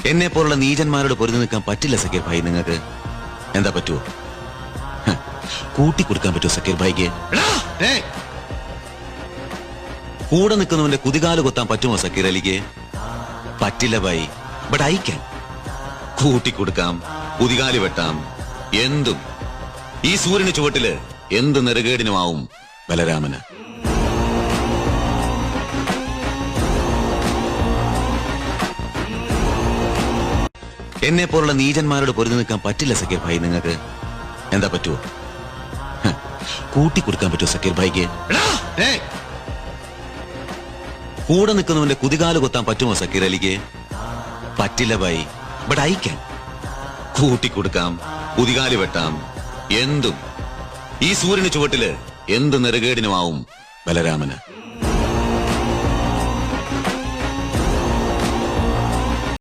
എന്നെ പോലുള്ള നീചന്മാരോട് പൊരുതി നിൽക്കാൻ പറ്റില്ല സക്കീർ ഭായി. നിങ്ങൾക്ക് എന്താ പറ്റുമോ? കൂട്ടിക്കൊടുക്കാൻ പറ്റുമോ സക്കീർ ഭായിക്ക്? കൂടെ നിൽക്കുന്നവന്റെ കുതികാല് കൊത്താൻ പറ്റുമോ സക്കീർ അലിക്ക്? പറ്റില്ല ഭായി. But I can. കൂട്ടിക്കൊടുക്കാം, കുതികാല് വെട്ടാം, എന്തും. ഈ സൂര്യന് ചുവട്ടില് എന്ത് നെറുകേടിനുമാവും ബലരാമന്. എന്നെ പോലുള്ള നീചന്മാരോട് പൊരുതി നിൽക്കാൻ പറ്റില്ല സക്കീർ ഭായി. നിങ്ങൾക്ക് എന്താ പറ്റുമോ? കൂട്ടിക്കൊടുക്കാൻ പറ്റുമോ സക്കീർ ഭായിക്ക്? കൂടെ നിൽക്കുന്നവന്റെ കുതികാല് കൊത്താൻ പറ്റുമോ സക്കീർ അലിക്ക്? പറ്റില്ല ഭായി. But I can. കൂട്ടിക്കൊടുക്കാം, കുതികാല് വെട്ടാം, എന്തും. ഈ സൂര്യന് ചുവട്ടില് എന്ത് നെറുകേടിനുമാവും ബലരാമന്.